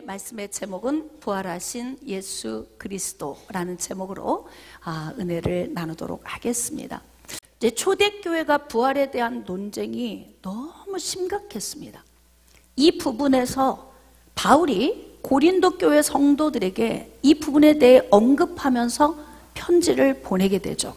말씀의 제목은 부활하신 예수 그리스도라는 제목으로 은혜를 나누도록 하겠습니다. 이제 초대교회가 부활에 대한 논쟁이 너무 심각했습니다. 이 부분에서 바울이 고린도 교회 성도들에게 이 부분에 대해 언급하면서 편지를 보내게 되죠.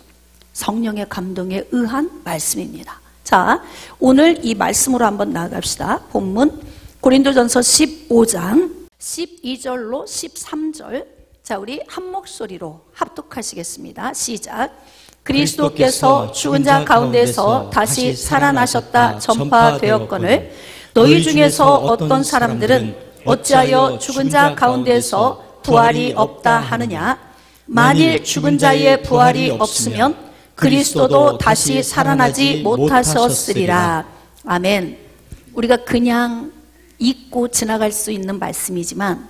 성령의 감동에 의한 말씀입니다. 자, 오늘 이 말씀으로 한번 나아갑시다. 본문 고린도전서 15장 12절로 13절. 자, 우리 한 목소리로 합독하시겠습니다. 시작. 그리스도께서 죽은 자 가운데서 다시 살아나셨다 전파되었거늘 너희 중에서 어떤 사람들은 어찌하여 죽은 자 가운데서 부활이 없다 하느냐. 만일 죽은 자의 부활이 없으면 그리스도도 다시 살아나지 못하셨으리라. 아멘. 우리가 그냥 잊고 지나갈 수 있는 말씀이지만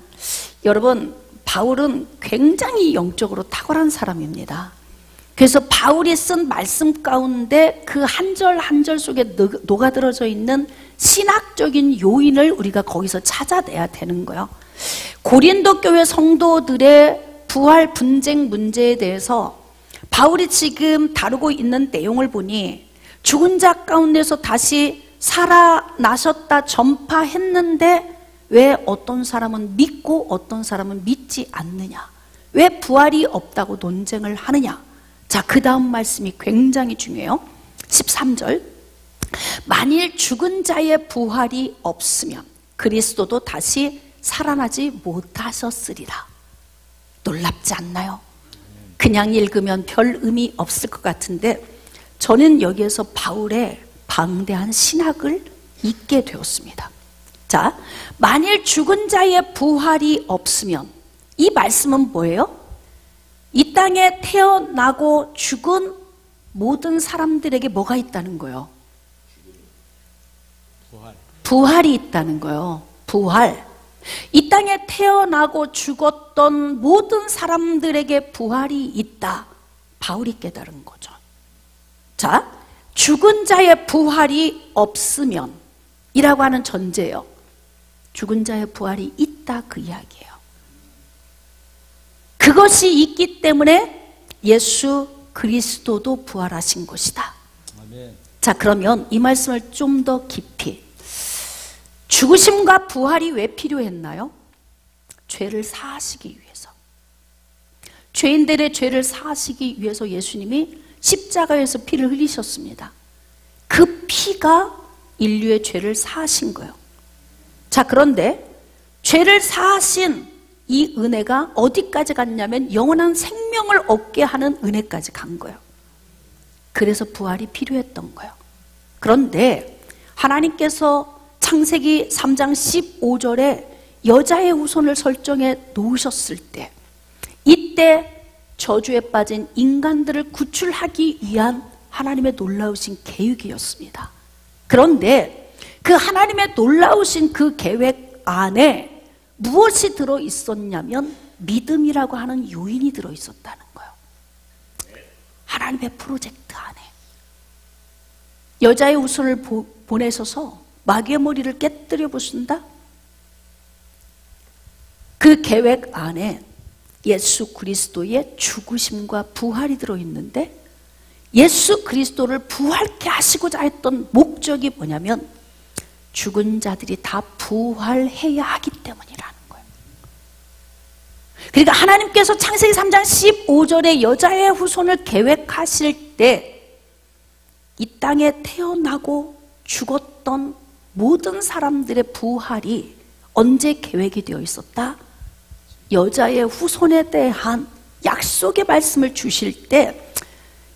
여러분, 바울은 굉장히 영적으로 탁월한 사람입니다. 그래서 바울이 쓴 말씀 가운데 그 한 절 한 절 속에 녹아들어져 있는 신학적인 요인을 우리가 거기서 찾아내야 되는 거예요. 고린도 교회 성도들의 부활 분쟁 문제에 대해서 바울이 지금 다루고 있는 내용을 보니 죽은 자 가운데서 다시 살아나셨다 전파했는데 왜 어떤 사람은 믿고 어떤 사람은 믿지 않느냐, 왜 부활이 없다고 논쟁을 하느냐. 자, 그 다음 말씀이 굉장히 중요해요. 13절. 만일 죽은 자의 부활이 없으면 그리스도도 다시 살아나지 못하셨으리라. 놀랍지 않나요? 그냥 읽으면 별 의미 없을 것 같은데 저는 여기에서 바울의 방대한 신학을 잊게 되었습니다. 자, 만일 죽은 자의 부활이 없으면 이 말씀은 뭐예요? 이 땅에 태어나고 죽은 모든 사람들에게 뭐가 있다는 거예요? 부활이 있다는 거예요. 부활. 이 땅에 태어나고 죽었던 모든 사람들에게 부활이 있다. 바울이 깨달은 거죠. 자, 죽은 자의 부활이 없으면 이라고 하는 전제예요. 죽은 자의 부활이 있다, 그 이야기예요. 그것이 있기 때문에 예수 그리스도도 부활하신 것이다. 아멘. 자, 그러면 이 말씀을 좀 더 깊이, 죽으심과 부활이 왜 필요했나요? 죄를 사하시기 위해서. 죄인들의 죄를 사하시기 위해서 예수님이 십자가에서 피를 흘리셨습니다. 그 피가 인류의 죄를 사하신 거예요. 자, 그런데 죄를 사하신 이 은혜가 어디까지 갔냐면 영원한 생명을 얻게 하는 은혜까지 간 거예요. 그래서 부활이 필요했던 거예요. 그런데 하나님께서 창세기 3장 15절에 여자의 후손을 설정해 놓으셨을 때, 이때 저주에 빠진 인간들을 구출하기 위한 하나님의 놀라우신 계획이었습니다. 그런데 그 하나님의 놀라우신 그 계획 안에 무엇이 들어있었냐면 믿음이라고 하는 요인이 들어있었다는 거예요. 하나님의 프로젝트 안에 여자의 후손을 보내셔서 마귀의 머리를 깨뜨려 부순다? 그 계획 안에 예수 그리스도의 죽으심과 부활이 들어있는데, 예수 그리스도를 부활케 하시고자 했던 목적이 뭐냐면 죽은 자들이 다 부활해야 하기 때문이라는 거예요. 그러니까 하나님께서 창세기 3장 15절에 여자의 후손을 계획하실 때 이 땅에 태어나고 죽었던 모든 사람들의 부활이 언제 계획이 되어 있었다? 여자의 후손에 대한 약속의 말씀을 주실 때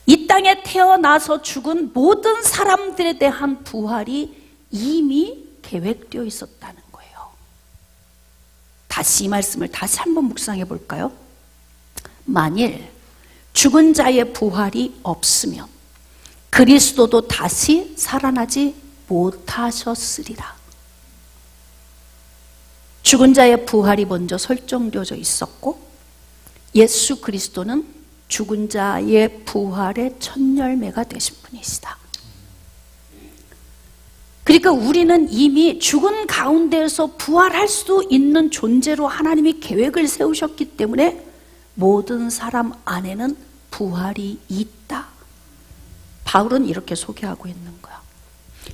이 땅에 태어나서 죽은 모든 사람들에 대한 부활이 이미 계획되어 있었다는 거예요. 다시 이 말씀을 다시 한번 묵상해 볼까요? 만일 죽은 자의 부활이 없으면 그리스도도 다시 살아나지 못하셨으리라. 죽은 자의 부활이 먼저 설정되어져 있었고 예수 그리스도는 죽은 자의 부활의 첫 열매가 되신 분이시다. 그러니까 우리는 이미 죽은 가운데에서 부활할 수 있는 존재로 하나님이 계획을 세우셨기 때문에 모든 사람 안에는 부활이 있다. 바울은 이렇게 소개하고 있는 거야.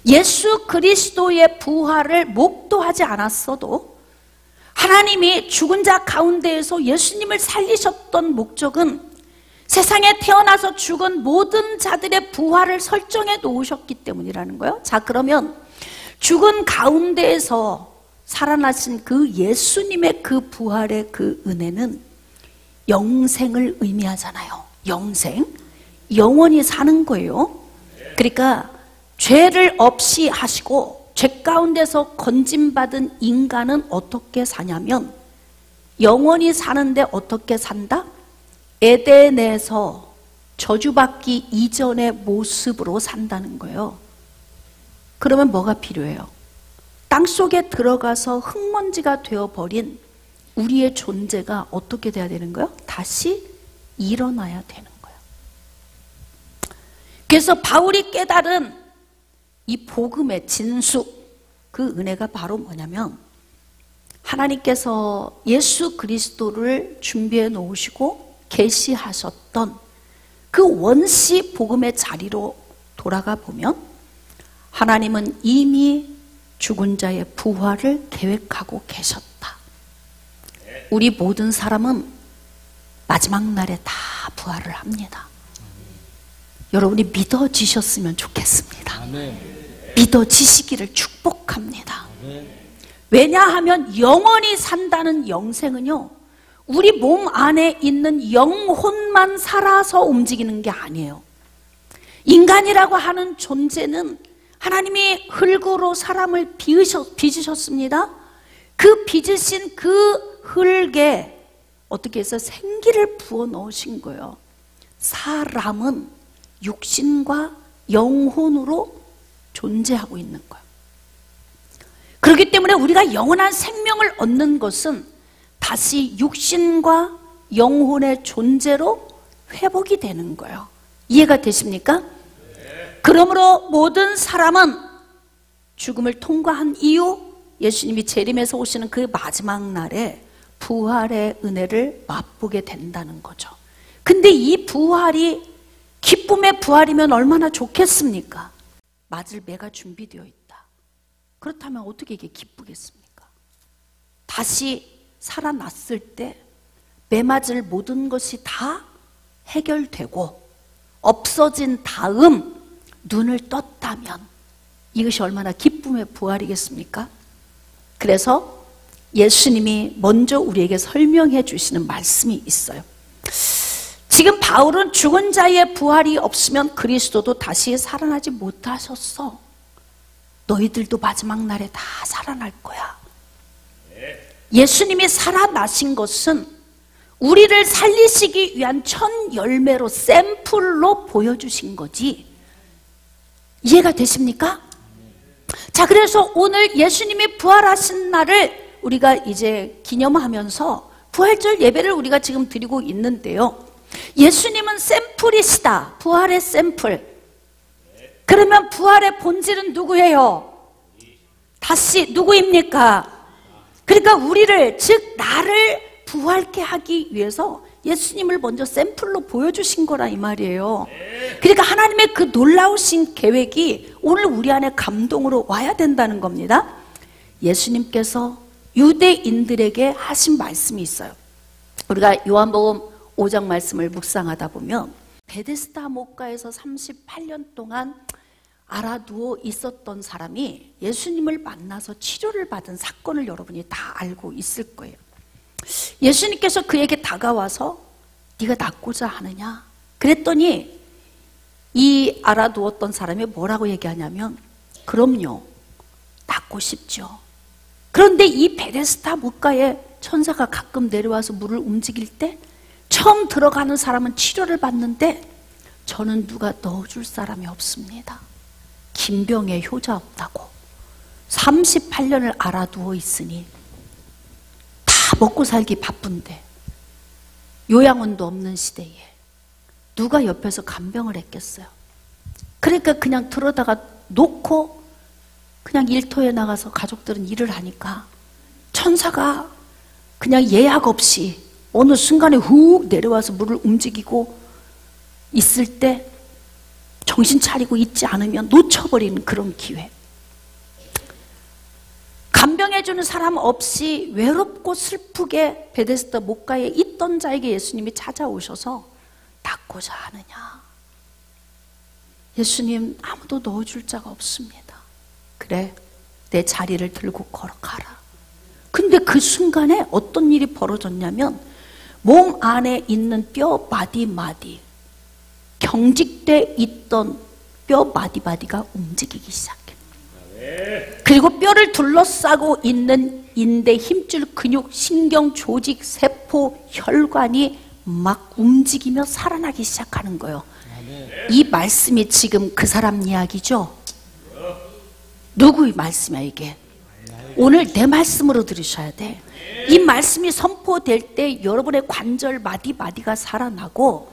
예수 그리스도의 부활을 목도하지 않았어도 하나님이 죽은 자 가운데에서 예수님을 살리셨던 목적은 세상에 태어나서 죽은 모든 자들의 부활을 설정해 놓으셨기 때문이라는 거예요. 자, 그러면 죽은 가운데에서 살아나신 그 예수님의 그 부활의 그 은혜는 영생을 의미하잖아요. 영생, 영원히 사는 거예요. 그러니까 죄를 없이 하시고 죄 가운데서 건짐받은 인간은 어떻게 사냐면 영원히 사는데 어떻게 산다? 에덴에서 저주받기 이전의 모습으로 산다는 거예요. 그러면 뭐가 필요해요? 땅속에 들어가서 흙먼지가 되어버린 우리의 존재가 어떻게 돼야 되는 거예요? 다시 일어나야 되는 거예요. 그래서 바울이 깨달은 이 복음의 진수, 그 은혜가 바로 뭐냐면 하나님께서 예수 그리스도를 준비해 놓으시고 계시하셨던 그 원시 복음의 자리로 돌아가 보면 하나님은 이미 죽은 자의 부활을 계획하고 계셨다. 우리 모든 사람은 마지막 날에 다 부활을 합니다. 여러분이 믿어지셨으면 좋겠습니다. 믿어지시기를 축복합니다. 왜냐하면 영원히 산다는 영생은요, 우리 몸 안에 있는 영혼만 살아서 움직이는 게 아니에요. 인간이라고 하는 존재는 하나님이 흙으로 사람을 빚으셨습니다. 그 빚으신 그 흙에 어떻게 해서 생기를 부어 넣으신 거예요. 사람은 육신과 영혼으로 존재하고 있는 거예요. 그렇기 때문에 우리가 영원한 생명을 얻는 것은 다시 육신과 영혼의 존재로 회복이 되는 거예요. 이해가 되십니까? 그러므로 모든 사람은 죽음을 통과한 이후 예수님이 재림해서 오시는 그 마지막 날에 부활의 은혜를 맛보게 된다는 거죠. 근데 이 부활이 기쁨의 부활이면 얼마나 좋겠습니까? 맞을 매가 준비되어 있다. 그렇다면 어떻게 이게 기쁘겠습니까? 다시 살아났을 때 매 맞을 모든 것이 다 해결되고 없어진 다음 눈을 떴다면 이것이 얼마나 기쁨의 부활이겠습니까? 그래서 예수님이 먼저 우리에게 설명해 주시는 말씀이 있어요. 지금 바울은 죽은 자의 부활이 없으면 그리스도도 다시 살아나지 못하셨어. 너희들도 마지막 날에 다 살아날 거야. 예수님이 살아나신 것은 우리를 살리시기 위한 첫 열매로 샘플로 보여주신 거지. 이해가 되십니까? 자, 그래서 오늘 예수님이 부활하신 날을 우리가 이제 기념하면서 부활절 예배를 우리가 지금 드리고 있는데요. 예수님은 샘플이시다. 부활의 샘플. 그러면 부활의 본질은 누구예요? 다시 누구입니까? 그러니까 우리를, 즉 나를 부활케 하기 위해서 예수님을 먼저 샘플로 보여주신 거라 이 말이에요. 그러니까 하나님의 그 놀라우신 계획이 오늘 우리 안에 감동으로 와야 된다는 겁니다. 예수님께서 유대인들에게 하신 말씀이 있어요. 우리가 요한복음 5장 말씀을 묵상하다 보면 베데스다 목가에서 38년 동안 알아두어 있었던 사람이 예수님을 만나서 치료를 받은 사건을 여러분이 다 알고 있을 거예요. 예수님께서 그에게 다가와서 네가 낫고자 하느냐? 그랬더니 이 알아두었던 사람이 뭐라고 얘기하냐면 그럼요, 낫고 싶죠. 그런데 이 베데스다 물가에 천사가 가끔 내려와서 물을 움직일 때 처음 들어가는 사람은 치료를 받는데 저는 누가 넣어줄 사람이 없습니다. 김병에 효자 없다고 38년을 알아두어 있으니 다 먹고 살기 바쁜데 요양원도 없는 시대에 누가 옆에서 간병을 했겠어요. 그러니까 그냥 들어다가 놓고 그냥 일터에 나가서 가족들은 일을 하니까 천사가 그냥 예약 없이 어느 순간에 훅 내려와서 물을 움직이고 있을 때 정신 차리고 있지 않으면 놓쳐버리는 그런 기회. 간병해주는 사람 없이 외롭고 슬프게 베데스다 목가에 있던 자에게 예수님이 찾아오셔서 낫고자 하느냐. 예수님, 아무도 넣어줄 자가 없습니다. 그래, 내 자리를 들고 걸어가라. 근데 그 순간에 어떤 일이 벌어졌냐면 몸 안에 있는 뼈 마디마디, 경직돼 있던 뼈 마디마디가 움직이기 시작해. 그리고 뼈를 둘러싸고 있는 인대, 힘줄, 근육, 신경, 조직, 세포, 혈관이 막 움직이며 살아나기 시작하는 거예요. 이 말씀이 지금 그 사람 이야기죠? 누구의 말씀이야 이게? 오늘 내 말씀으로 들으셔야 돼. 이 말씀이 선포될 때 여러분의 관절 마디마디가 살아나고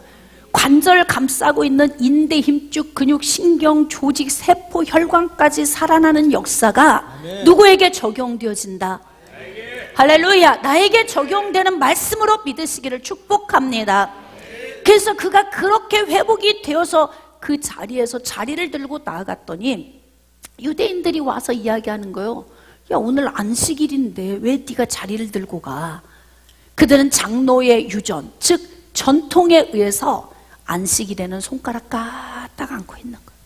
관절 감싸고 있는 인대, 힘줄, 근육, 신경, 조직, 세포, 혈관까지 살아나는 역사가 누구에게 적용되어진다? 할렐루야. 나에게 적용되는 말씀으로 믿으시기를 축복합니다. 그래서 그가 그렇게 회복이 되어서 그 자리에서 자리를 들고 나아갔더니 유대인들이 와서 이야기하는 거예요. 야, 오늘 안식일인데 왜 네가 자리를 들고 가? 그들은 장로의 유전, 즉 전통에 의해서 안식일에는 손가락 까딱 안고 있는 거예요.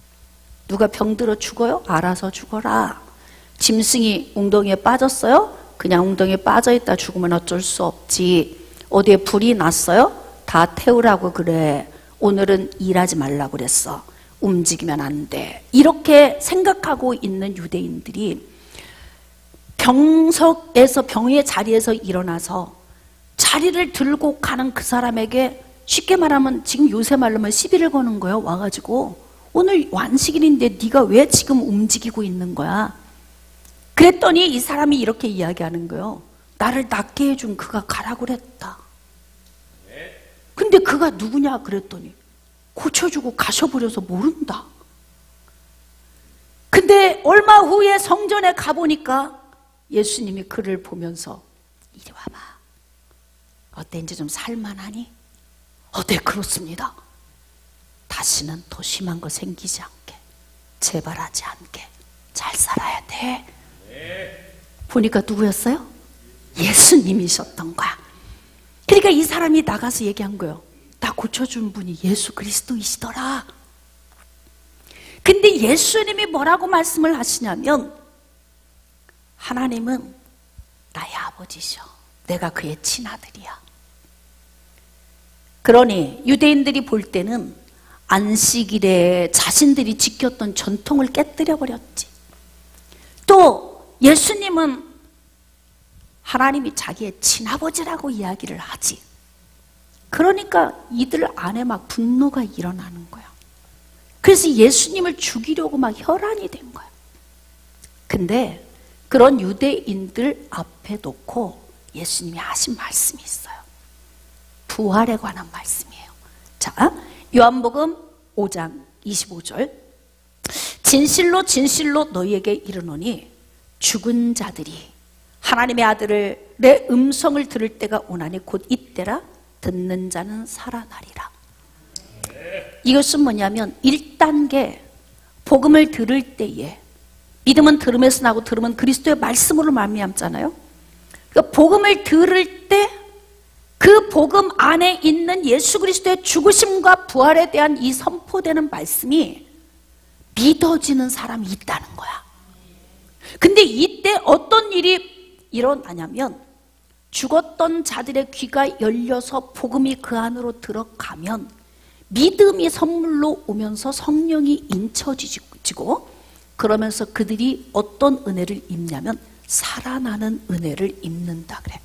누가 병들어 죽어요? 알아서 죽어라. 짐승이 웅덩이에 빠졌어요? 그냥 웅덩이에 빠져있다 죽으면 어쩔 수 없지. 어디에 불이 났어요? 다 태우라고 그래. 오늘은 일하지 말라고 그랬어. 움직이면 안 돼. 이렇게 생각하고 있는 유대인들이 병석에서, 병의 자리에서 일어나서 자리를 들고 가는 그 사람에게 쉽게 말하면 지금 요새 말로만 시비를 거는 거예요. 와가지고 오늘 안식일인데 네가 왜 지금 움직이고 있는 거야? 그랬더니 이 사람이 이렇게 이야기하는 거예요. 나를 낫게 해준 그가 가라고 그랬다. 근데 그가 누구냐 그랬더니 고쳐주고 가셔버려서 모른다. 근데 얼마 후에 성전에 가보니까 예수님이 그를 보면서 이리 와봐. 어때, 이제 좀 살만하니? 네, 그렇습니다. 다시는 더 심한 거 생기지 않게, 재발하지 않게 잘 살아야 돼. 보니까 누구였어요? 예수님이셨던 거야. 그러니까 이 사람이 나가서 얘기한 거예요. 나 고쳐준 분이 예수 그리스도이시더라. 근데 예수님이 뭐라고 말씀을 하시냐면 하나님은 나의 아버지셔. 내가 그의 친아들이야. 그러니 유대인들이 볼 때는 안식일에 자신들이 지켰던 전통을 깨뜨려 버렸지. 또 예수님은 하나님이 자기의 친아버지라고 이야기를 하지. 그러니까 이들 안에 막 분노가 일어나는 거야. 그래서 예수님을 죽이려고 막 혈안이 된 거야. 근데 그런 유대인들 앞에 놓고 예수님이 하신 말씀이 있어요. 부활에 관한 말씀이에요. 자, 요한복음 5장 25절. 진실로 진실로 너희에게 이르노니 죽은 자들이 하나님의 아들을 내 음성을 들을 때가 오나니 곧 이때라. 듣는 자는 살아나리라. 이것은 뭐냐면 1단계 복음을 들을 때에, 믿음은 들음에서 나고 들음은 그리스도의 말씀으로 말미암잖아요. 그러니까 복음을 들을 때 그 복음 안에 있는 예수 그리스도의 죽으심과 부활에 대한 이 선포되는 말씀이 믿어지는 사람이 있다는 거야. 근데 이때 어떤 일이 일어나냐면 죽었던 자들의 귀가 열려서 복음이 그 안으로 들어가면 믿음이 선물로 오면서 성령이 인쳐지고, 그러면서 그들이 어떤 은혜를 입냐면 살아나는 은혜를 입는다 그래.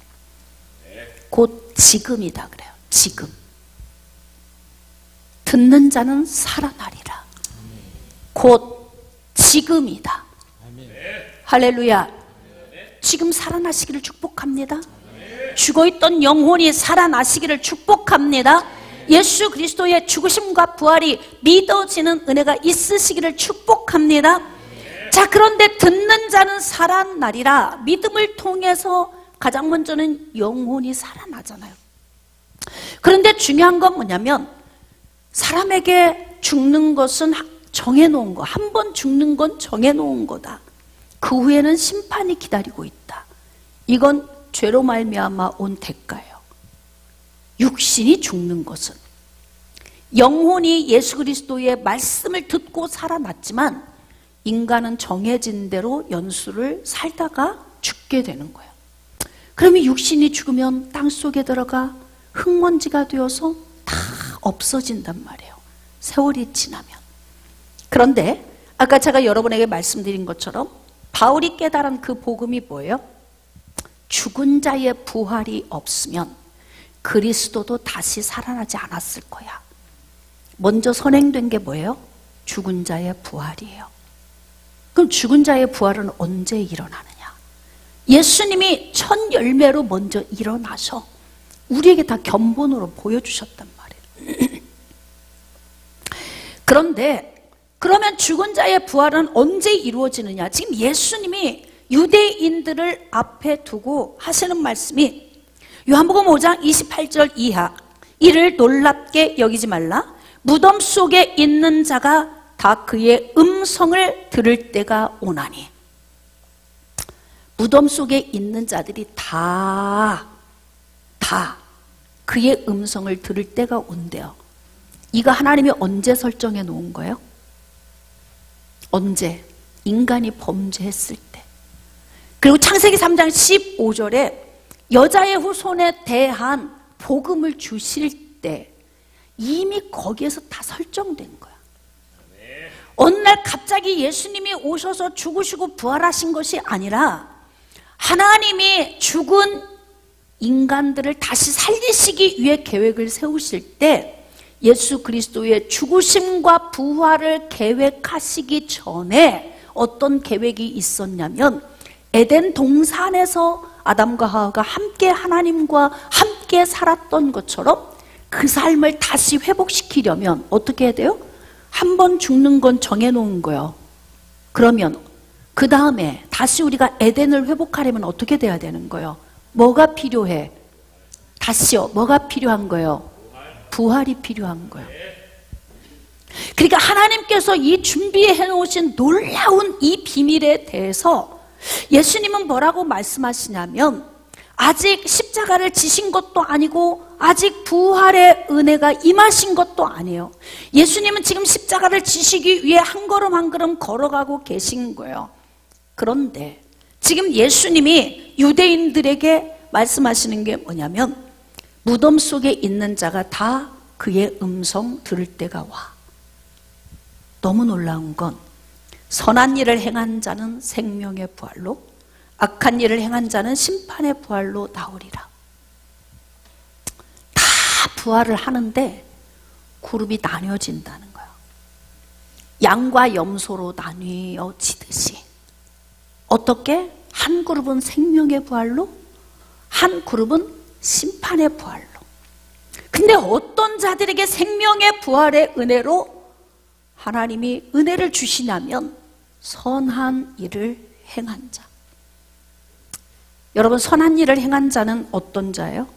곧 지금이다 그래요. 지금 듣는 자는 살아나리라. 곧 지금이다. 할렐루야. 지금 살아나시기를 축복합니다. 죽어있던 영혼이 살아나시기를 축복합니다. 예수 그리스도의 죽으심과 부활이 믿어지는 은혜가 있으시기를 축복합니다. 자, 그런데 듣는 자는 살아나리라. 믿음을 통해서 가장 먼저는 영혼이 살아나잖아요. 그런데 중요한 건 뭐냐면 사람에게 죽는 것은 정해놓은 거, 한 번 죽는 건 정해놓은 거다. 그 후에는 심판이 기다리고 있다. 이건 죄로 말미암아 온 대가예요. 육신이 죽는 것은, 영혼이 예수 그리스도의 말씀을 듣고 살아났지만 인간은 정해진 대로 연수를 살다가 죽게 되는 거예요. 그러면 육신이 죽으면 땅속에 들어가 흙먼지가 되어서 다 없어진단 말이에요. 세월이 지나면. 그런데 아까 제가 여러분에게 말씀드린 것처럼 바울이 깨달은 그 복음이 뭐예요? 죽은 자의 부활이 없으면 그리스도도 다시 살아나지 않았을 거야. 먼저 선행된 게 뭐예요? 죽은 자의 부활이에요. 그럼 죽은 자의 부활은 언제 일어나느냐? 예수님이 첫 열매로 먼저 일어나서 우리에게 다 견본으로 보여주셨단 말이에요. 그런데 그러면 죽은 자의 부활은 언제 이루어지느냐? 지금 예수님이 유대인들을 앞에 두고 하시는 말씀이 요한복음 5장 28절 이하, 이를 놀랍게 여기지 말라. 무덤 속에 있는 자가 다 그의 음성을 들을 때가 오나니. 무덤 속에 있는 자들이 다 그의 음성을 들을 때가 온대요. 이거 하나님이 언제 설정해 놓은 거예요? 언제? 인간이 범죄했을 때. 그리고 창세기 3장 15절에 여자의 후손에 대한 복음을 주실 때 이미 거기에서 다 설정된 거야. 어느 날 갑자기 예수님이 오셔서 죽으시고 부활하신 것이 아니라 하나님이 죽은 인간들을 다시 살리시기 위해 계획을 세우실 때 예수 그리스도의 죽으심과 부활을 계획하시기 전에 어떤 계획이 있었냐면 에덴 동산에서 아담과 하와가 함께 하나님과 함께 살았던 것처럼 그 삶을 다시 회복시키려면 어떻게 해야 돼요? 한 번 죽는 건 정해놓은 거예요. 그러면 그 다음에 다시 우리가 에덴을 회복하려면 어떻게 돼야 되는 거예요? 뭐가 필요해? 다시요. 뭐가 필요한 거예요? 부활이 필요한 거예요. 그러니까 하나님께서 이 준비해 놓으신 놀라운 이 비밀에 대해서 예수님은 뭐라고 말씀하시냐면 아직 십자가를 지신 것도 아니고 아직 부활의 은혜가 임하신 것도 아니에요. 예수님은 지금 십자가를 지시기 위해 한 걸음 한 걸음 걸어가고 계신 거예요. 그런데 지금 예수님이 유대인들에게 말씀하시는 게 뭐냐면 무덤 속에 있는 자가 다 그의 음성 들을 때가 와. 너무 놀라운 건 선한 일을 행한 자는 생명의 부활로, 악한 일을 행한 자는 심판의 부활로 나오리라. 다 부활을 하는데 그룹이 나뉘어진다는 거예요. 양과 염소로 나뉘어지듯이. 어떻게? 한 그룹은 생명의 부활로, 한 그룹은 심판의 부활로. 근데 어떤 자들에게 생명의 부활의 은혜로 하나님이 은혜를 주시냐면 선한 일을 행한 자. 여러분, 선한 일을 행한 자는 어떤 자예요?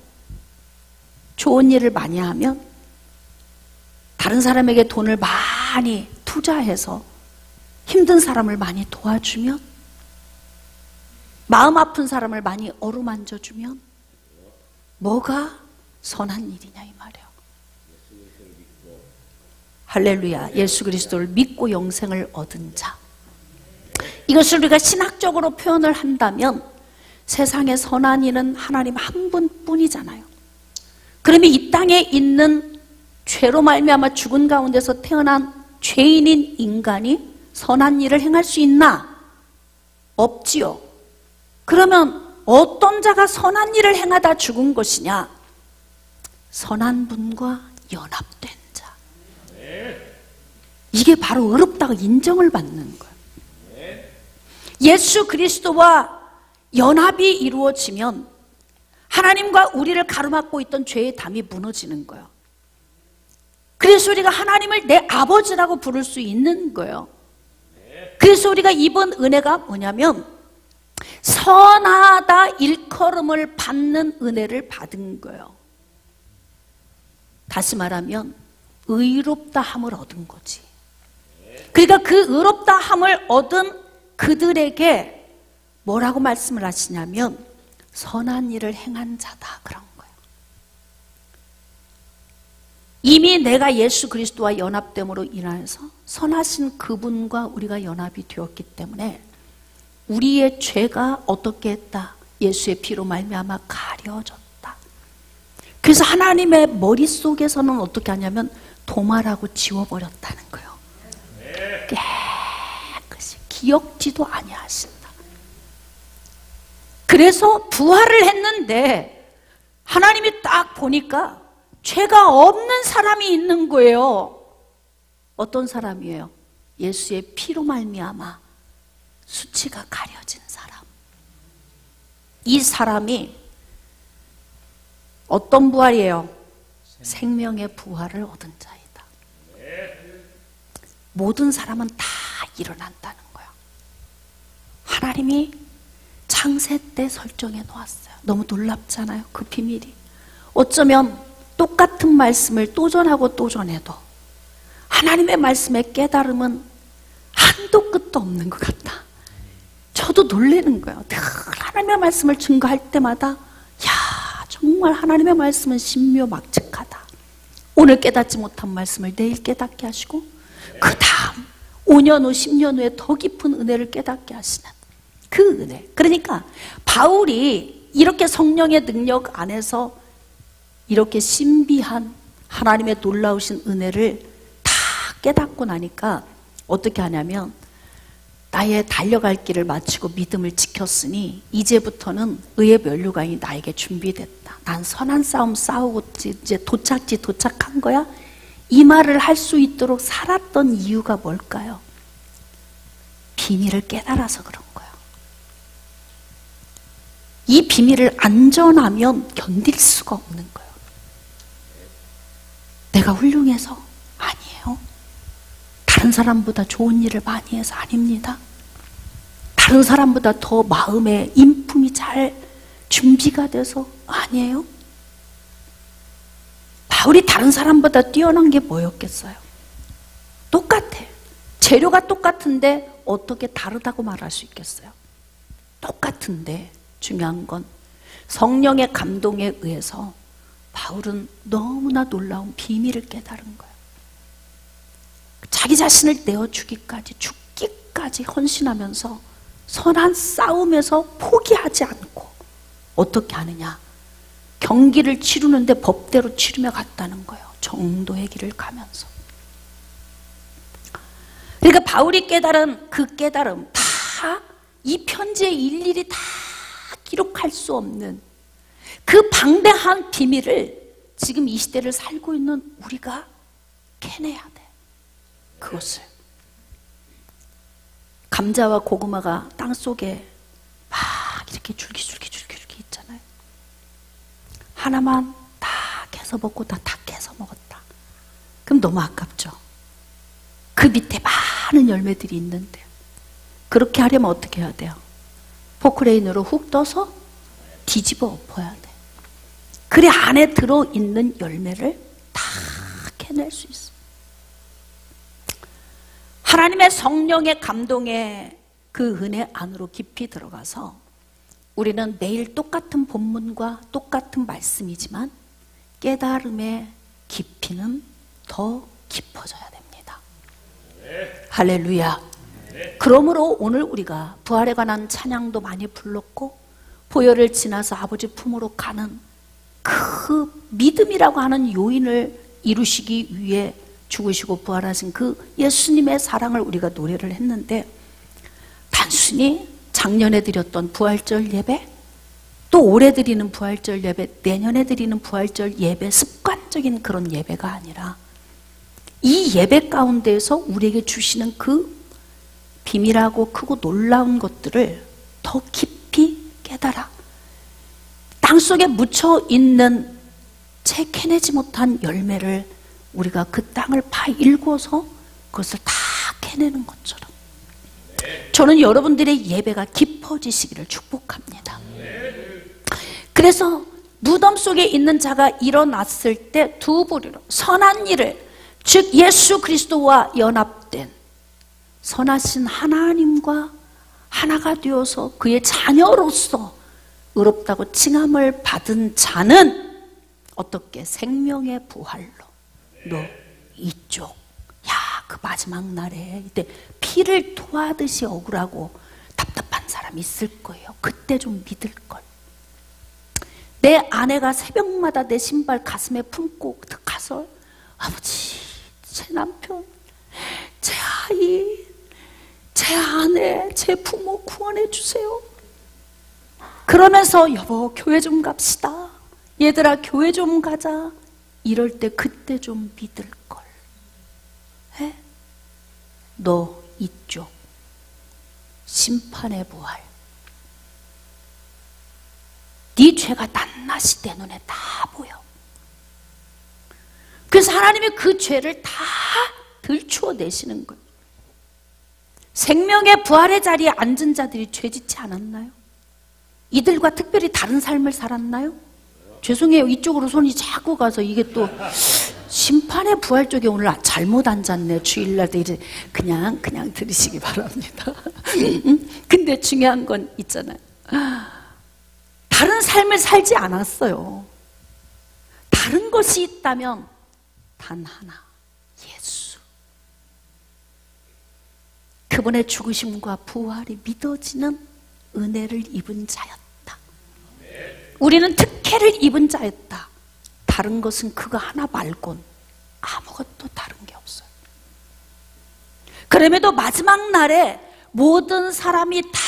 좋은 일을 많이 하면, 다른 사람에게 돈을 많이 투자해서 힘든 사람을 많이 도와주면, 마음 아픈 사람을 많이 어루만져주면 뭐가 선한 일이냐 이 말이에요. 할렐루야. 예수 그리스도를 믿고 영생을 얻은 자. 이것을 우리가 신학적으로 표현을 한다면 세상에 선한 이는 하나님 한 분뿐이잖아요. 그러면 이 땅에 있는 죄로 말미암아 죽은 가운데서 태어난 죄인인 인간이 선한 일을 행할 수 있나? 없지요. 그러면 어떤 자가 선한 일을 행하다 죽은 것이냐? 선한 분과 연합된 자. 이게 바로 의롭다고 인정을 받는 거예요. 예수 그리스도와 연합이 이루어지면 하나님과 우리를 가로막고 있던 죄의 담이 무너지는 거예요. 그래서 우리가 하나님을 내 아버지라고 부를 수 있는 거예요. 그래서 우리가 입은 은혜가 뭐냐면 선하다 일컬음을 받는 은혜를 받은 거예요. 다시 말하면 의롭다 함을 얻은 거지. 그러니까 그 의롭다 함을 얻은 그들에게 뭐라고 말씀을 하시냐면 선한 일을 행한 자다, 그런 거예요. 이미 내가 예수 그리스도와 연합됨으로 인하여서 선하신 그분과 우리가 연합이 되었기 때문에 우리의 죄가 어떻게 했다? 예수의 피로 말미암아 가려졌다. 그래서 하나님의 머릿속에서는 어떻게 하냐면 도마라고 지워버렸다는 거예요. 깨끗이 기억지도 아니하신다. 그래서 부활을 했는데 하나님이 딱 보니까 죄가 없는 사람이 있는 거예요. 어떤 사람이에요? 예수의 피로 말미암아 수치가 가려진 사람. 이 사람이 어떤 부활이에요? 생명의 부활을 얻은 자이다. 모든 사람은 다 일어난다는 거야. 하나님이 창세 때 설정해 놓았어요. 너무 놀랍잖아요, 그 비밀이. 어쩌면 똑같은 말씀을 또 전하고 또 전해도 하나님의 말씀의 깨달음은 한도 끝도 없는 것 같다. 저도 놀라는 거예요. 늘 하나님의 말씀을 증거할 때마다 야, 정말 하나님의 말씀은 신묘막측하다. 오늘 깨닫지 못한 말씀을 내일 깨닫게 하시고 그 다음 5년 후 10년 후에 더 깊은 은혜를 깨닫게 하시는 그 은혜. 그러니까 바울이 이렇게 성령의 능력 안에서 이렇게 신비한 하나님의 놀라우신 은혜를 다 깨닫고 나니까 어떻게 하냐면 나의 달려갈 길을 마치고 믿음을 지켰으니 이제부터는 의의 면류관이 나에게 준비됐다. 난 선한 싸움 싸우고 이제 도착지 도착한 거야. 이 말을 할 수 있도록 살았던 이유가 뭘까요? 비밀을 깨달아서 그런 거예요. 이 비밀을 안전하면 견딜 수가 없는 거예요. 내가 훌륭해서? 아니에요. 다른 사람보다 좋은 일을 많이 해서 아닙니다. 다른 사람보다 더 마음의 인품이 잘 준비가 돼서 아니에요. 바울이 다른 사람보다 뛰어난 게 뭐였겠어요? 똑같아. 재료가 똑같은데 어떻게 다르다고 말할 수 있겠어요? 똑같은데 중요한 건 성령의 감동에 의해서 바울은 너무나 놀라운 비밀을 깨달은 거예요. 자기 자신을 내어주기까지 죽기까지 헌신하면서 선한 싸움에서 포기하지 않고 어떻게 하느냐? 경기를 치르는데 법대로 치르며 갔다는 거예요. 정도의 길을 가면서. 그러니까 바울이 깨달은 그 깨달음 다 이 편지에 일일이 다 기록할 수 없는 그 방대한 비밀을 지금 이 시대를 살고 있는 우리가 캐내야 돼. 그것을. 감자와 고구마가 땅속에 막 이렇게 줄기 있잖아요. 하나만 다 캐서 먹고 다 캐서 먹었다. 그럼 너무 아깝죠. 그 밑에 많은 열매들이 있는데 그렇게 하려면 어떻게 해야 돼요? 포크레인으로 훅 떠서 뒤집어 엎어야 돼. 그래 안에 들어있는 열매를 다 캐낼 수 있어. 하나님의 성령의 감동에 그 은혜 안으로 깊이 들어가서 우리는 매일 똑같은 본문과 똑같은 말씀이지만 깨달음의 깊이는 더 깊어져야 됩니다. 할렐루야. 그러므로 오늘 우리가 부활에 관한 찬양도 많이 불렀고 보혈을 지나서 아버지 품으로 가는 그 믿음이라고 하는 요인을 이루시기 위해 죽으시고 부활하신 그 예수님의 사랑을 우리가 노래를 했는데 단순히 작년에 드렸던 부활절 예배, 또 올해 드리는 부활절 예배, 내년에 드리는 부활절 예배, 습관적인 그런 예배가 아니라 이 예배 가운데에서 우리에게 주시는 그 비밀하고 크고 놀라운 것들을 더 깊이 깨달아 땅속에 묻혀 있는 채 캐내지 못한 열매를 우리가 그 땅을 파일궈서 그것을 다 캐내는 것처럼 저는 여러분들의 예배가 깊어지시기를 축복합니다. 그래서 무덤 속에 있는 자가 일어났을 때 두 부류로 선한 일을, 즉 예수 그리스도와 연합된 선하신 하나님과 하나가 되어서 그의 자녀로서 의롭다고 칭함을 받은 자는 어떻게 생명의 부활로 너 이쪽, 야, 그 마지막 날에 이때 피를 토하듯이 억울하고 답답한 사람 있을 거예요. 그때 좀 믿을 걸. 내 아내가 새벽마다 내 신발 가슴에 품고 가서 아버지, 제 남편, 제 아이, 제 아내, 제 부모 구원해 주세요. 그러면서 여보 교회 좀 갑시다. 얘들아 교회 좀 가자. 이럴 때 그때 좀 믿을 걸. 해? 너 이쪽 심판의 부활. 네 죄가 낱낱이 내 눈에 다 보여. 그래서 하나님이 그 죄를 다 들추어내시는 거예요. 생명의 부활의 자리에 앉은 자들이 죄짓지 않았나요? 이들과 특별히 다른 삶을 살았나요? 죄송해요. 이쪽으로 손이 자꾸 가서 이게 또 심판의 부활 쪽에 오늘 잘못 앉았네. 주일날 이제 그냥 들으시기 바랍니다. 근데 중요한 건 있잖아요. 다른 삶을 살지 않았어요. 다른 것이 있다면 단 하나, 예수. 그분의 죽으심과 부활이 믿어지는 은혜를 입은 자였다. 우리는 특혜를 입은 자였다. 다른 것은 그거 하나 말곤 아무것도 다른 게 없어요. 그럼에도 마지막 날에 모든 사람이 다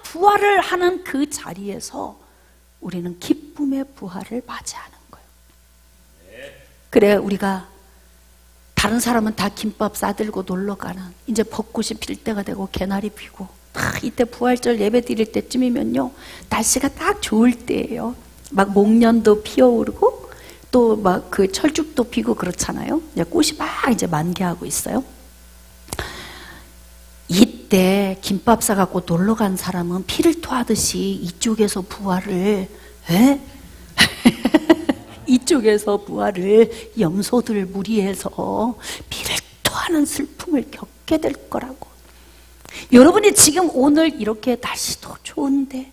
부활을 하는 그 자리에서 우리는 기쁨의 부활을 맞이하는 거예요. 그래, 우리가 다른 사람은 다 김밥 싸들고 놀러가는, 이제 벚꽃이 필 때가 되고 개나리 피고 이때 부활절 예배 드릴 때쯤이면요, 날씨가 딱 좋을 때예요. 막 목련도 피어오르고 또 막 그 철쭉도 피고 그렇잖아요. 꽃이 막 이제 만개하고 있어요. 이때 김밥 싸갖고 놀러 간 사람은 피를 토하듯이 이쪽에서 부활을, 이쪽에서 부활을 염소들 무리해서 피를 토하는 슬픔을 겪게 될 거라고. 여러분이 지금 오늘 이렇게 날씨도 좋은데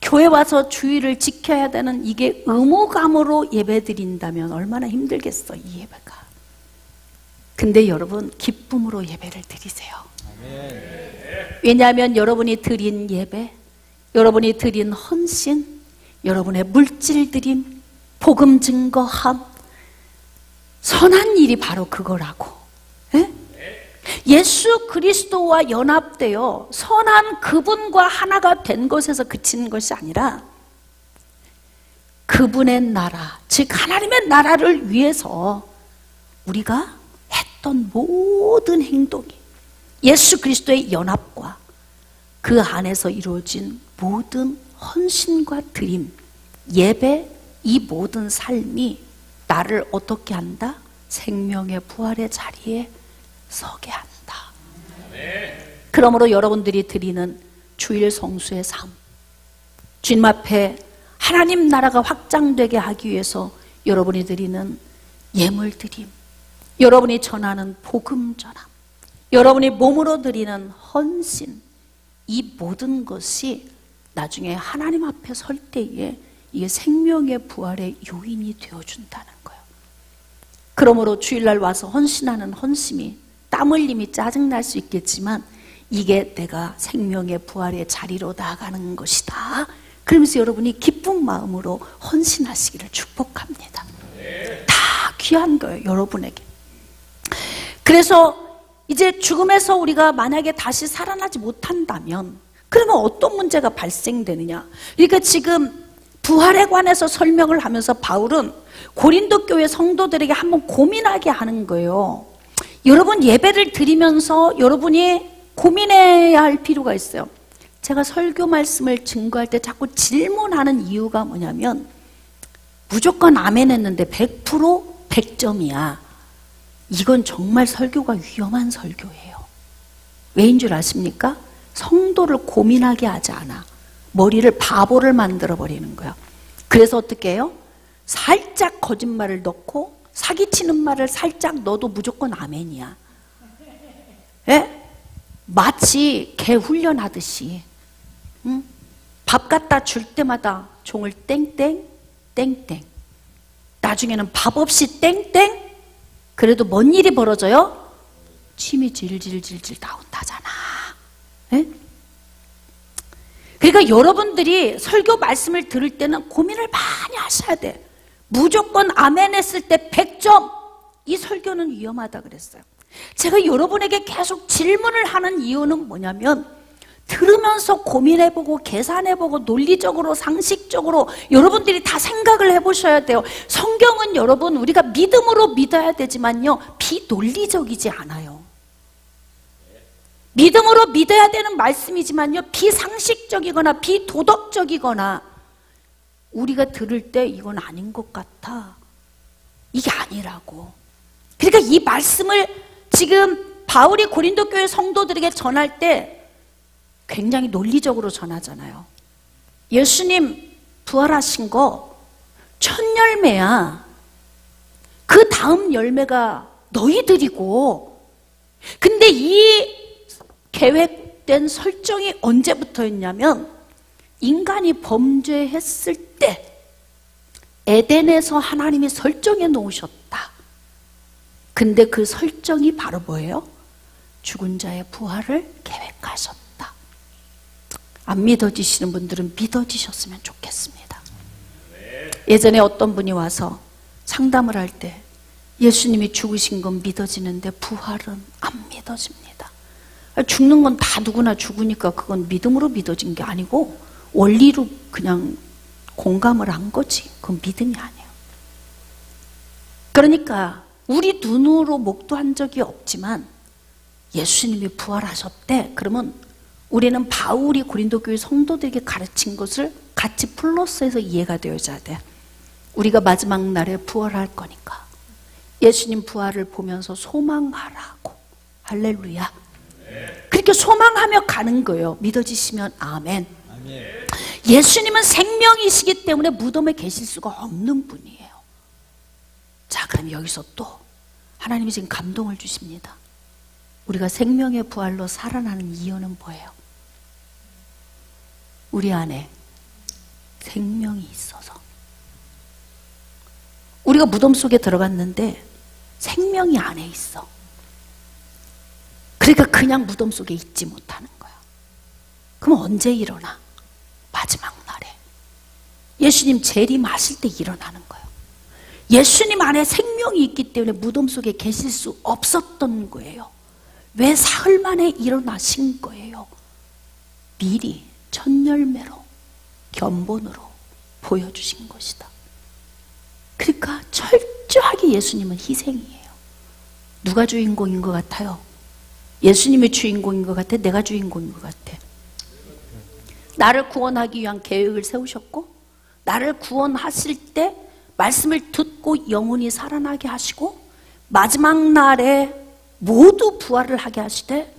교회 와서 주의를 지켜야 되는 이게 의무감으로 예배 드린다면 얼마나 힘들겠어, 이 예배가. 근데 여러분 기쁨으로 예배를 드리세요. 왜냐하면 여러분이 드린 예배, 여러분이 드린 헌신, 여러분의 물질 드림, 복음 증거함, 선한 일이 바로 그거라고. 에? 예수 그리스도와 연합되어 선한 그분과 하나가 된 것에서 그치는 것이 아니라 그분의 나라, 즉 하나님의 나라를 위해서 우리가 했던 모든 행동이 예수 그리스도의 연합과 그 안에서 이루어진 모든 헌신과 드림, 예배, 이 모든 삶이 나를 어떻게 한다? 생명의 부활의 자리에 서게 한다. 그러므로 여러분들이 드리는 주일 성수의 삶, 주님 앞에 하나님 나라가 확장되게 하기 위해서 여러분이 드리는 예물 드림, 여러분이 전하는 복음 전함, 여러분이 몸으로 드리는 헌신, 이 모든 것이 나중에 하나님 앞에 설 때에 이게 생명의 부활의 요인이 되어준다는 거예요. 그러므로 주일날 와서 헌신하는 헌심이 땀 흘림이 짜증날 수 있겠지만 이게 내가 생명의 부활의 자리로 나아가는 것이다. 그러면서 여러분이 기쁜 마음으로 헌신하시기를 축복합니다. 다 귀한 거예요, 여러분에게. 그래서 이제 죽음에서 우리가 만약에 다시 살아나지 못한다면 그러면 어떤 문제가 발생되느냐. 그러니까 지금 부활에 관해서 설명을 하면서 바울은 고린도 교회 성도들에게 한번 고민하게 하는 거예요. 여러분 예배를 드리면서 여러분이 고민해야 할 필요가 있어요. 제가 설교 말씀을 증거할 때 자꾸 질문하는 이유가 뭐냐면 무조건 아멘 했는데 100% 100점이야. 이건 정말 설교가 위험한 설교예요. 왜인 줄 아십니까? 성도를 고민하게 하지 않아. 머리를 바보를 만들어버리는 거야. 그래서 어떻게 해요? 살짝 거짓말을 넣고 사기치는 말을 살짝 넣어도 무조건 아멘이야. 예? 마치 개 훈련하듯이, 응? 밥 갖다 줄 때마다 종을 땡땡 땡땡, 나중에는 밥 없이 땡땡. 그래도 뭔 일이 벌어져요? 침이 질질질질 나온다잖아. 예? 그러니까 여러분들이 설교 말씀을 들을 때는 고민을 많이 하셔야 돼. 무조건 아멘 했을 때 100점. 이 설교는 위험하다 그랬어요. 제가 여러분에게 계속 질문을 하는 이유는 뭐냐면, 들으면서 고민해보고 계산해보고 논리적으로 상식적으로 여러분들이 다 생각을 해보셔야 돼요. 성경은 여러분 우리가 믿음으로 믿어야 되지만요, 비논리적이지 않아요. 믿음으로 믿어야 되는 말씀이지만요, 비상식적이거나 비도덕적이거나 우리가 들을 때 이건 아닌 것 같아, 이게 아니라고. 그러니까 이 말씀을 지금 바울이 고린도 교회 성도들에게 전할 때 굉장히 논리적으로 전하잖아요. 예수님 부활하신 거 첫 열매야. 그 다음 열매가 너희들이고, 근데 이 계획된 설정이 언제부터였냐면, 인간이 범죄했을 때 에덴에서 하나님이 설정해 놓으셨다. 근데 그 설정이 바로 뭐예요? 죽은 자의 부활을 계획하셨다. 안 믿어지시는 분들은 믿어지셨으면 좋겠습니다. 예전에 어떤 분이 와서 상담을 할 때 예수님이 죽으신 건 믿어지는데 부활은 안 믿어집니다. 죽는 건 다 누구나 죽으니까 그건 믿음으로 믿어진 게 아니고 원리로 그냥 공감을 한 거지. 그건 믿음이 아니에요. 그러니까 우리 눈으로 목도한 적이 없지만 예수님이 부활하셨대. 그러면 우리는 바울이 고린도 교회 성도들에게 가르친 것을 같이 플러스해서 이해가 되어야 돼. 우리가 마지막 날에 부활할 거니까 예수님 부활을 보면서 소망하라고. 할렐루야. 그렇게 소망하며 가는 거예요. 믿어지시면 아멘. 예수님은 생명이시기 때문에 무덤에 계실 수가 없는 분이에요. 자, 그럼 여기서 또 하나님이 지금 감동을 주십니다. 우리가 생명의 부활로 살아나는 이유는 뭐예요? 우리 안에 생명이 있어서. 우리가 무덤 속에 들어갔는데 생명이 안에 있어. 그러니까 그냥 무덤 속에 있지 못하는 거야. 그럼 언제 일어나? 마지막 날에 예수님 재림하실 때 일어나는 거예요. 예수님 안에 생명이 있기 때문에 무덤 속에 계실 수 없었던 거예요. 왜 사흘 만에 일어나신 거예요? 미리 첫 열매로 견본으로 보여주신 것이다. 그러니까 철저하게 예수님은 희생이에요. 누가 주인공인 것 같아요? 예수님이 주인공인 것 같아? 내가 주인공인 것 같아? 나를 구원하기 위한 계획을 세우셨고, 나를 구원하실 때 말씀을 듣고 영혼이 살아나게 하시고, 마지막 날에 모두 부활을 하게 하시되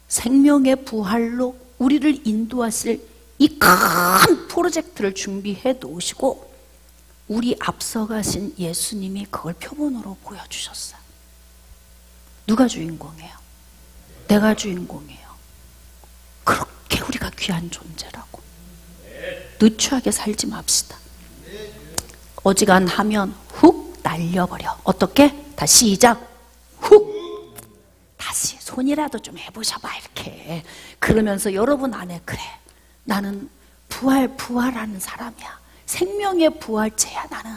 생명의 부활로 우리를 인도하실 이 큰 프로젝트를 준비해 놓으시고, 우리 앞서가신 예수님이 그걸 표본으로 보여주셨어요. 누가 주인공이에요? 내가 주인공이에요. 그렇게 우리가 귀한 존재라고. 누추하게 살지 맙시다. 어지간하면 훅 날려버려. 어떻게? 다시 시작. 훅. 다시 손이라도 좀 해보셔봐 이렇게. 그러면서 여러분 안에, 그래, 나는 부활하는 사람이야. 생명의 부활체야. 나는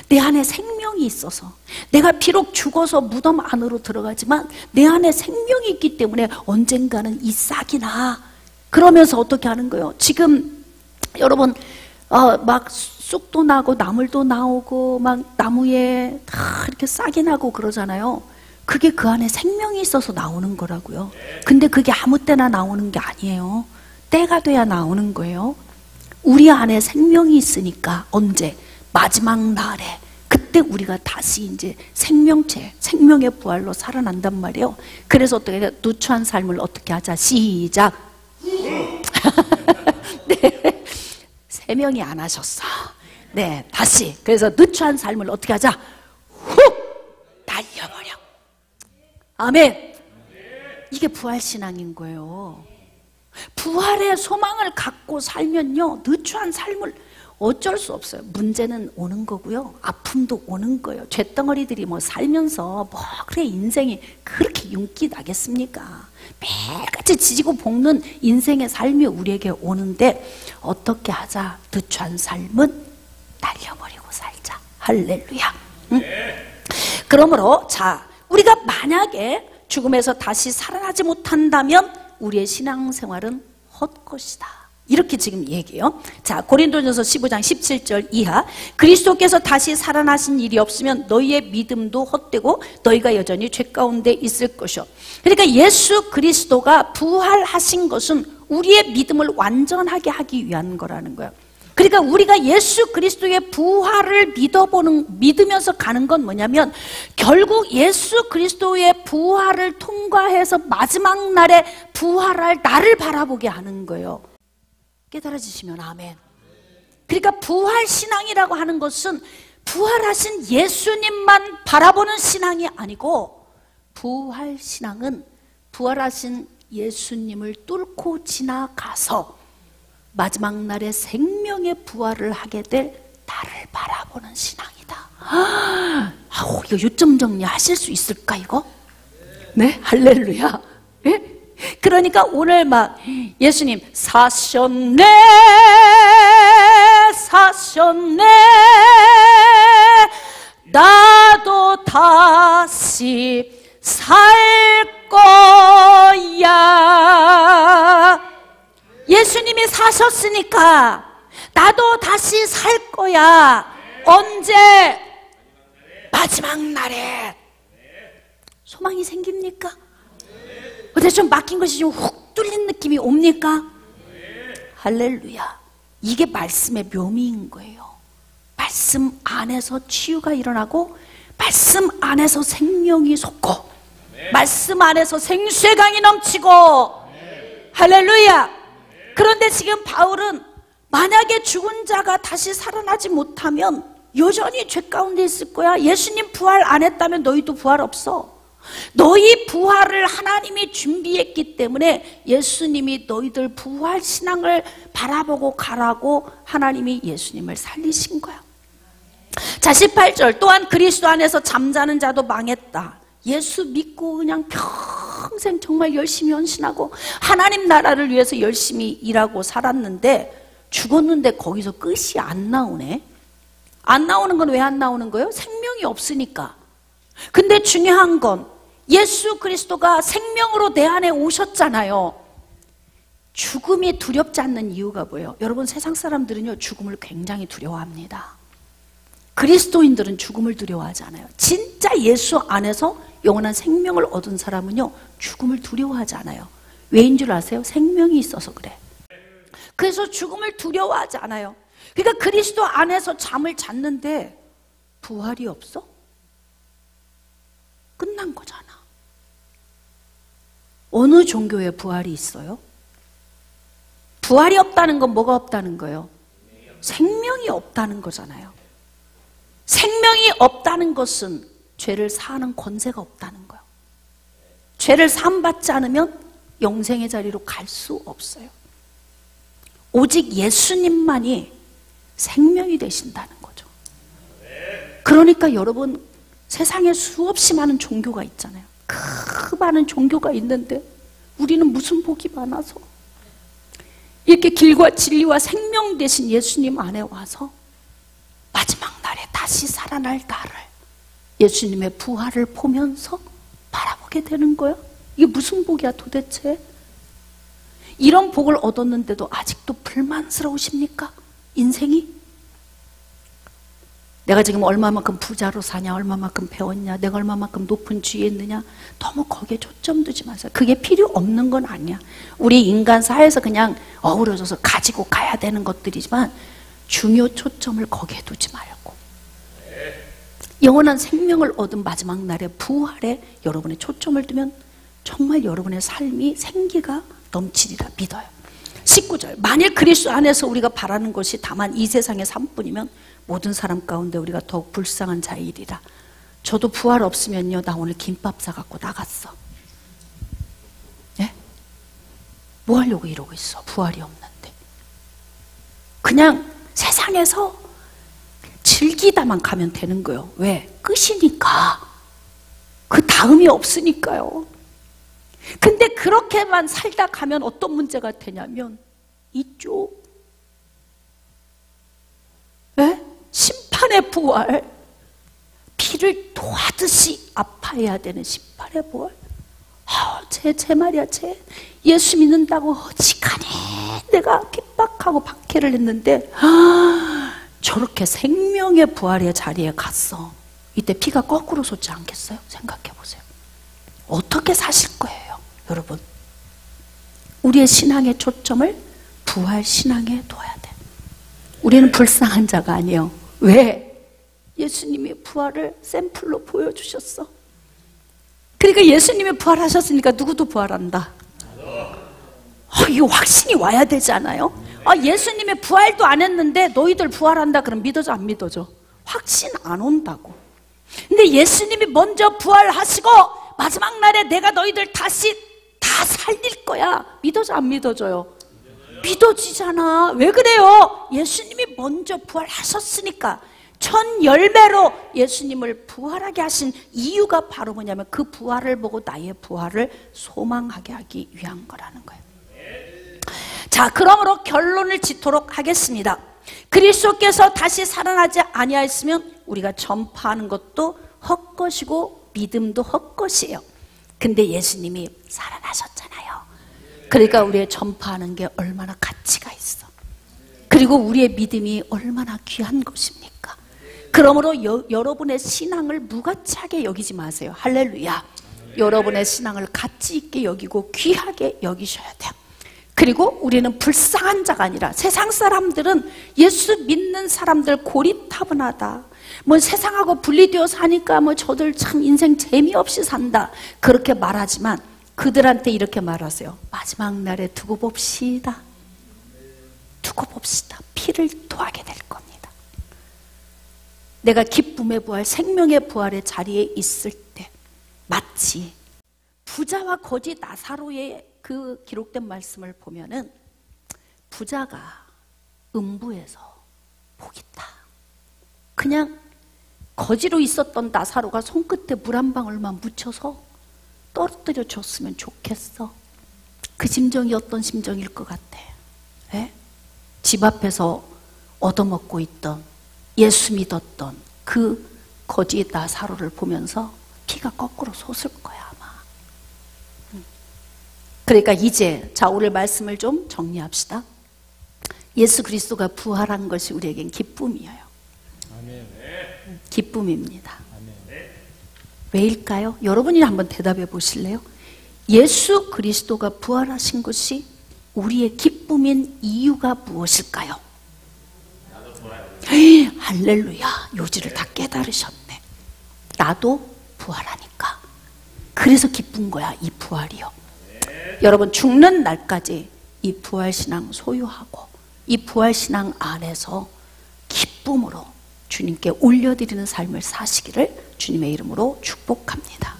내 안에 생명이 있어서, 내가 비록 죽어서 무덤 안으로 들어가지만 내 안에 생명이 있기 때문에 언젠가는 이 싹이 나. 그러면서 어떻게 하는 거예요? 지금 여러분 막 쑥도 나고 나물도 나오고 막 나무에 다 이렇게 싹이 나고 그러잖아요. 그게 그 안에 생명이 있어서 나오는 거라고요. 근데 그게 아무 때나 나오는 게 아니에요. 때가 돼야 나오는 거예요. 우리 안에 생명이 있으니까 언제? 마지막 날에. 그때 우리가 다시 이제 생명체, 생명의 부활로 살아난단 말이에요. 그래서 어떻게 누추한 삶을 어떻게 하자? 시작. 네. 3명이 안 하셨어. 네, 다시. 그래서 느추한 삶을 어떻게 하자? 훅! 날려버려. 아멘. 이게 부활신앙인 거예요. 부활의 소망을 갖고 살면요, 느추한 삶을 어쩔 수 없어요. 문제는 오는 거고요, 아픔도 오는 거예요. 쇳덩어리들이 뭐 살면서 뭐 그래 인생이 그렇게 윤기 나겠습니까? 매일같이 지지고 볶는 인생의 삶이 우리에게 오는데 어떻게 하자? 느추한 삶은 날려버리고 살자. 할렐루야. 응? 그러므로 자, 우리가 만약에 죽음에서 다시 살아나지 못한다면 우리의 신앙생활은 헛것이다. 이렇게 지금 얘기해요. 자, 고린도전서 15장 17절 이하. 그리스도께서 다시 살아나신 일이 없으면 너희의 믿음도 헛되고 너희가 여전히 죄 가운데 있을 것이요. 그러니까 예수 그리스도가 부활하신 것은 우리의 믿음을 완전하게 하기 위한 거라는 거예요. 그러니까 우리가 예수 그리스도의 부활을 믿으면서 가는 건 뭐냐면 결국 예수 그리스도의 부활을 통과해서 마지막 날에 부활할 나를 바라보게 하는 거예요. 깨달아지시면 아멘. 그러니까 부활신앙이라고 하는 것은 부활하신 예수님만 바라보는 신앙이 아니고, 부활신앙은 부활하신 예수님을 뚫고 지나가서 마지막 날에 생명의 부활을 하게 될 나를 바라보는 신앙이다. 아우, 이거 요점 정리하실 수 있을까 이거? 네, 할렐루야. 네? 그러니까 오늘 막 예수님 사셨네 사셨네 나도 다시 살 거야. 예수님이 사셨으니까 나도 다시 살 거야. 언제? 마지막 날에. 소망이 생깁니까? 어때 좀 막힌 것이 좀 훅 뚫린 느낌이 옵니까? 할렐루야. 이게 말씀의 묘미인 거예요. 말씀 안에서 치유가 일어나고 말씀 안에서 생명이 솟고 말씀 안에서 생수의 강이 넘치고. 할렐루야. 그런데 지금 바울은 만약에 죽은 자가 다시 살아나지 못하면 여전히 죄 가운데 있을 거야. 예수님 부활 안 했다면 너희도 부활 없어. 너희 부활을 하나님이 준비했기 때문에 예수님이 너희들 부활 신앙을 바라보고 가라고 하나님이 예수님을 살리신 거야. 자, 18절. 또한 그리스도 안에서 잠자는 자도 망했다. 예수 믿고 그냥 평생 정말 열심히 헌신하고 하나님 나라를 위해서 열심히 일하고 살았는데 죽었는데 거기서 끝이 안 나오네. 안 나오는 건 왜 안 나오는 거예요? 생명이 없으니까. 근데 중요한 건 예수 그리스도가 생명으로 내 안에 오셨잖아요. 죽음이 두렵지 않는 이유가 뭐예요? 여러분, 세상 사람들은요 죽음을 굉장히 두려워합니다. 그리스도인들은 죽음을 두려워하지 않아요. 진짜 예수 안에서 영원한 생명을 얻은 사람은요 죽음을 두려워하지 않아요. 왜인 줄 아세요? 생명이 있어서 그래. 그래서 죽음을 두려워하지 않아요. 그러니까 그리스도 안에서 잠을 잤는데 부활이 없어? 끝난 거잖아. 어느 종교에 부활이 있어요? 부활이 없다는 건 뭐가 없다는 거예요? 생명이 없다는 거잖아요. 생명이 없다는 것은 죄를 사하는 권세가 없다는 거예요. 죄를 사함받지 않으면 영생의 자리로 갈 수 없어요. 오직 예수님만이 생명이 되신다는 거죠. 그러니까 여러분, 세상에 수없이 많은 종교가 있잖아요. 그 많은 종교가 있는데 우리는 무슨 복이 많아서 이렇게 길과 진리와 생명 되신 예수님 안에 와서 마지막 날에 다시 살아날 나를, 예수님의 부활을 보면서 바라보게 되는 거야. 이게 무슨 복이야 도대체? 이런 복을 얻었는데도 아직도 불만스러우십니까? 인생이? 내가 지금 얼마만큼 부자로 사냐, 얼마만큼 배웠냐, 내가 얼마만큼 높은 지위에 있느냐, 너무 거기에 초점 두지 마세요. 그게 필요 없는 건 아니야. 우리 인간 사회에서 그냥 어우러져서 가지고 가야 되는 것들이지만 중요 초점을 거기에 두지 말고 영원한 생명을 얻은 마지막 날의 부활에 여러분의 초점을 두면 정말 여러분의 삶이 생기가 넘치리라 믿어요. 19절 만일 그리스도 안에서 우리가 바라는 것이 다만 이 세상의 삶뿐이면 모든 사람 가운데 우리가 더욱 불쌍한 자이리라. 저도 부활 없으면요 나 오늘 김밥 사갖고 나갔어. 네? 뭐 하려고 이러고 있어. 부활이 없는데. 그냥 세상에서 즐기다만 가면 되는 거예요. 왜? 끝이니까. 그 다음이 없으니까요. 근데 그렇게만 살다 가면 어떤 문제가 되냐면 이쪽 왜? 심판의 부활, 피를 토하듯이 아파해야 되는 심판의 부활. 제 말이야. 예수 믿는다고 어지간히 내가 핍박하고 박해를 했는데 저렇게 생명의 부활의 자리에 갔어. 이때 피가 거꾸로 솟지 않겠어요? 생각해 보세요. 어떻게 사실 거예요, 여러분? 우리의 신앙의 초점을 부활 신앙에 둬야 돼. 우리는 불쌍한 자가 아니에요. 왜? 예수님이 부활을 샘플로 보여주셨어. 그러니까 예수님이 부활하셨으니까 누구도 부활한다. 이거 확신이 와야 되지 않아요? 예수님이 부활도 안 했는데 너희들 부활한다 그럼 믿어져 안 믿어져? 확신 안 온다고. 근데 예수님이 먼저 부활하시고 마지막 날에 내가 너희들 다시 다 살릴 거야. 믿어져 안 믿어져요? 믿어지잖아. 왜 그래요? 예수님이 먼저 부활하셨으니까. 천 열매로 예수님을 부활하게 하신 이유가 바로 뭐냐면 그 부활을 보고 나의 부활을 소망하게 하기 위한 거라는 거예요. 자, 그러므로 결론을 짓도록 하겠습니다. 그리스도께서 다시 살아나지 아니하였으면 우리가 전파하는 것도 헛것이고 믿음도 헛것이에요. 근데 예수님이 살아나셨잖아요. 그러니까 우리의 전파하는 게 얼마나 가치가 있어. 그리고 우리의 믿음이 얼마나 귀한 것입니까? 그러므로 여러분의 신앙을 무가치하게 여기지 마세요. 할렐루야. 여러분의 신앙을 가치 있게 여기고 귀하게 여기셔야 돼요. 그리고 우리는 불쌍한 자가 아니라, 세상 사람들은 예수 믿는 사람들 고리타분하다, 뭐 세상하고 분리되어 사니까 뭐 저들 참 인생 재미없이 산다, 그렇게 말하지만 그들한테 이렇게 말하세요. 마지막 날에 두고 봅시다. 두고 봅시다. 피를 토하게 될 겁니다. 내가 기쁨의 부활, 생명의 부활의 자리에 있을 때 마치 부자와 거지 나사로의 그 기록된 말씀을 보면은, 부자가 음부에서 복이 있다. 그냥 거지로 있었던 나사로가 손끝에 물 한 방울만 묻혀서 떨어뜨려 줬으면 좋겠어. 그 심정이 어떤 심정일 것 같아? 에? 집 앞에서 얻어먹고 있던, 예수 믿었던 그 거지 나사로를 보면서 피가 거꾸로 솟을 거야 아마. 그러니까 이제 자, 오늘 말씀을 좀 정리합시다. 예수 그리스도가 부활한 것이 우리에겐 기쁨이에요. 기쁨입니다. 왜일까요? 여러분이 한번 대답해 보실래요? 예수 그리스도가 부활하신 것이 우리의 기쁨인 이유가 무엇일까요? 할렐루야. 요지를 다 깨달으셨네. 나도 부활하니까. 그래서 기쁜 거야, 이 부활이요. 여러분, 죽는 날까지 이 부활신앙 소유하고 이 부활신앙 안에서 기쁨으로 주님께 올려드리는 삶을 사시기를 주님의 이름으로 축복합니다.